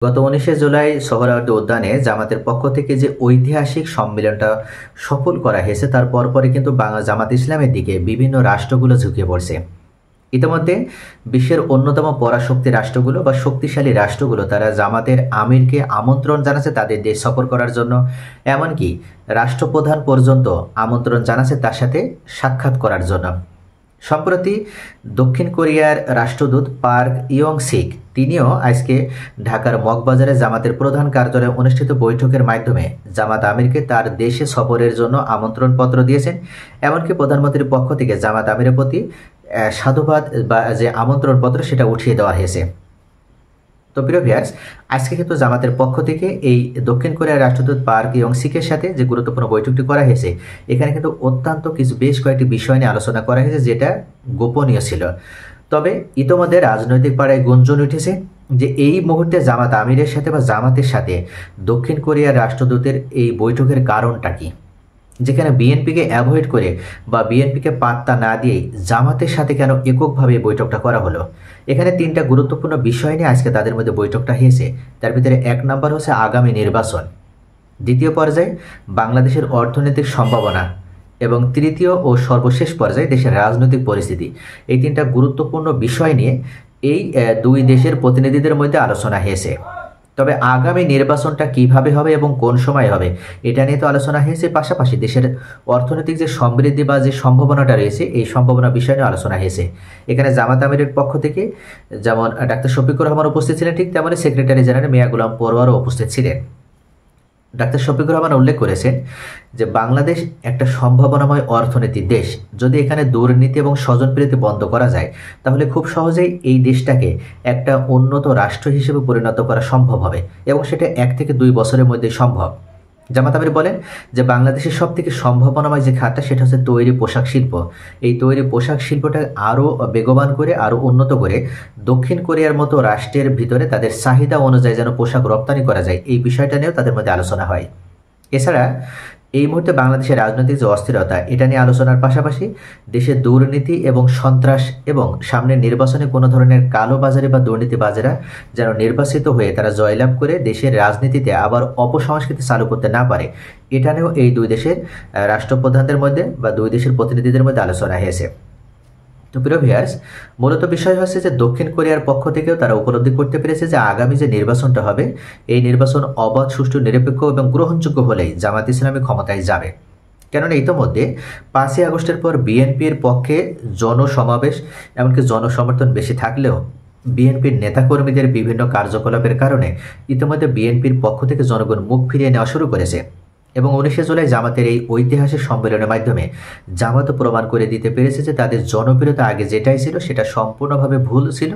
গত 19শে জুলাই সোহরাওয়ার্দী উদ্যানে জামাতের পক্ষ থেকে যে ঐতিহাসিক সম্মেলনটা সফল করা হয়েছে তার পরপরই কিন্তু জামাত ইসলামের দিকে বিভিন্ন রাষ্ট্রগুলো ঝুঁকে পড়ছে। ইতিমধ্যে বিশ্বের অন্যতম পরাশক্তি রাষ্ট্রগুলো বা শক্তিশালী রাষ্ট্রগুলো তারা জামাতের আমিরকে আমন্ত্রণ জানাচ্ছে তাদের দেশ সফর করার জন্য, এমনকি রাষ্ট্রপ্রধান পর্যন্ত আমন্ত্রণ জানাচ্ছে তার সাথে সাক্ষাৎ করার জন্য। সম্প্রতি দক্ষিণ কোরিয়ার রাষ্ট্রদূত পার্ক ইয়ং সিক তিনিও আজকে ঢাকার মগবাজারে জামাতের প্রধান কার্যালয়ে অনুষ্ঠিত বৈঠকের মাধ্যমে জামাত আমিরকে তার দেশে সফরের জন্য আমন্ত্রণপত্র দিয়েছেন। এমনকি প্রধানমন্ত্রীর পক্ষ থেকে জামাত আমিরের প্রতি সাধুবাদ বা যে আমন্ত্রণপত্র সেটা উঠিয়ে দেওয়া হয়েছে। তো প্রিয় ভিউয়ার্স, আজকে কিন্তু জামাতের পক্ষ থেকে এই দক্ষিণ কোরিয়ার রাষ্ট্রদূত পার্ক ইয়ং সিকের সাথে যে গুরুত্বপূর্ণ বৈঠকটি করা হয়েছে, এখানে কিন্তু অত্যন্ত বেশ কয়েকটি বিষয় নিয়ে আলোচনা করা হয়েছে যেটা গোপনীয় ছিল। তবে ইতোমধ্যে রাজনৈতিক পাড়ায় গুঞ্জন উঠেছে যে এই মুহূর্তে জামাত আমিরের সাথে বা জামাতের সাথে দক্ষিণ কোরিয়ার রাষ্ট্রদূতের এই বৈঠকের কারণটা কি, যেখানে বিএনপিকে অ্যাভয়েড করে বা বিএনপিকে পাত্তা না দিয়েই জামাতের সাথে কেন এককভাবে বৈঠকটা করা হলো। এখানে তিনটা গুরুত্বপূর্ণ বিষয় নিয়ে আজকে তাদের মধ্যে বৈঠকটা হয়েছে। তার ভিতরে এক নম্বর হচ্ছে আগামী নির্বাচন, দ্বিতীয় পর্যায়ে বাংলাদেশের অর্থনৈতিক সম্ভাবনা এবং তৃতীয় ও সর্বশেষ পর্যায়ে দেশের রাজনৈতিক পরিস্থিতি। এই তিনটা গুরুত্বপূর্ণ বিষয় নিয়ে এই দুই দেশের প্রতিনিধিদের মধ্যে আলোচনা হয়েছে। তবে আগামী নির্বাচনটা কিভাবে হবে এবং কোন সময় হবে এটা নিয়ে তো আলোচনা হয়েছে, পাশাপাশি দেশের অর্থনৈতিক যে সমৃদ্ধি বা যে সম্ভাবনাটা রয়েছে এই সম্ভাবনা বিষয় নিয়ে আলোচনা হয়েছে। এখানে জামাত আমিরের পক্ষ থেকে যেমন ডাক্তার শফিকুর রহমান উপস্থিত ছিলেন, ঠিক তেমনি সেক্রেটারি জেনারেল মিয়া গোলাম পরোয়ারও উপস্থিত ছিলেন। ডাক্তার শফিকুর রহমান উল্লেখ করেছেন যে বাংলাদেশ একটা সম্ভাবনাময় অর্থনীতির দেশ। যদি এখানে দুর্নীতি এবং স্বজনপ্রীতি বন্ধ করা যায় তাহলে খুব সহজেই এই দেশটাকে একটা উন্নত রাষ্ট্র হিসেবে পরিণত করা সম্ভব হবে এবং সেটা 1 থেকে 2 বছরের মধ্যে সম্ভব। জামাত আমির বলেন যে বাংলাদেশের সব থেকে সম্ভাবনাময় যে খাতটা সেটা হচ্ছে তৈরি পোশাক শিল্প। এই তৈরি পোশাক শিল্পটা আরও বেগবান করে আরও উন্নত করে দক্ষিণ কোরিয়ার মতো রাষ্ট্রের ভিতরে তাদের চাহিদা অনুযায়ী যেন পোশাক রপ্তানি করা যায়, এই বিষয়টা নিয়েও তাদের মধ্যে আলোচনা হয়। এছাড়া এই মুহূর্তে বাংলাদেশের রাজনৈতিক যে অস্থিরতা এটা নিয়ে আলোচনার পাশাপাশি দেশের দুর্নীতি এবং সন্ত্রাস এবং সামনের নির্বাচনে কোনো ধরনের কালোবাজারি বা দুর্নীতিবাজেরা যেন নির্বাচিত হয়ে তারা জয়লাভ করে দেশের রাজনীতিতে আবার অপসংস্কৃতি চালু করতে না পারে, এটা নিয়েও এই দুই দেশের রাষ্ট্রপ্রধানদের মধ্যে বা দুই দেশের প্রতিনিধিদের মধ্যে আলোচনা হয়েছে। তো প্রিয় ভিউয়ার্স, মূলত বিষয় হচ্ছে যে দক্ষিণ কোরিয়ার পক্ষ থেকেও তারা উপলব্ধি করতে পেরেছে যে আগামী যে নির্বাচনটা হবে এই নির্বাচন অবাধ, সুষ্ঠু, নিরপেক্ষ এবং গ্রহণযোগ্য হলেই জামাত ইসলামী ক্ষমতায় যাবে। কেননা ইতোমধ্যে 5ই আগস্টের পর বিএনপির পক্ষে জনসমাবেশ এমনকি জনসমর্থন বেশি থাকলেও বিএনপির নেতাকর্মীদের বিভিন্ন কার্যকলাপের কারণে ইতিমধ্যে বিএনপির পক্ষ থেকে জনগণ মুখ ফিরিয়ে নেওয়া শুরু করেছে এবং 19শে জুলাই জামাতের এই ঐতিহাসিক সম্মেলনের মাধ্যমে জামাতও প্রমাণ করে দিতে পেরেছে যে তাদের জনপ্রিয়তা আগে যেটাই ছিল সেটা সম্পূর্ণভাবে ভুল ছিল।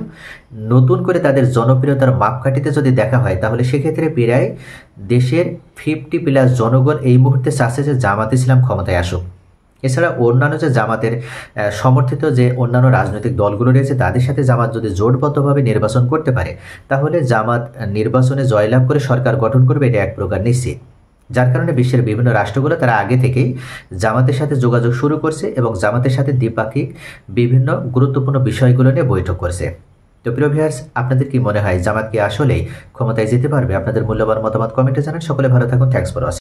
নতুন করে তাদের জনপ্রিয়তার মাপকাঠিতে যদি দেখা হয় তাহলে সেক্ষেত্রে প্রায় দেশের 50+ জনগণ এই মুহূর্তে চাচ্ছে যে জামাত ইসলাম ক্ষমতায় আসুক। এছাড়া অন্যান্য যে জামাতের সমর্থিত যে অন্যান্য রাজনৈতিক দলগুলো রয়েছে তাদের সাথে জামাত যদি জোটবদ্ধভাবে নির্বাচন করতে পারে তাহলে জামাত নির্বাচনে জয়লাভ করে সরকার গঠন করবে, এটা এক প্রকার নিশ্চিত। যার কারণে বিশ্বের বিভিন্ন রাষ্ট্রগুলো তারা আগে থেকেই জামাতের সাথে যোগাযোগ শুরু করছে এবং জামাতের সাথে দ্বিপাক্ষিক বিভিন্ন গুরুত্বপূর্ণ বিষয়গুলো নিয়ে বৈঠক করছে। তো প্রিয় ভিউয়ার্স, আপনাদের কি মনে হয় জামাত কি আসলেই ক্ষমতায় যেতে পারবে? আপনাদের মূল্যবান মতামত কমেন্টে জানান। সকলে ভালো থাকুন। Thanks for watching.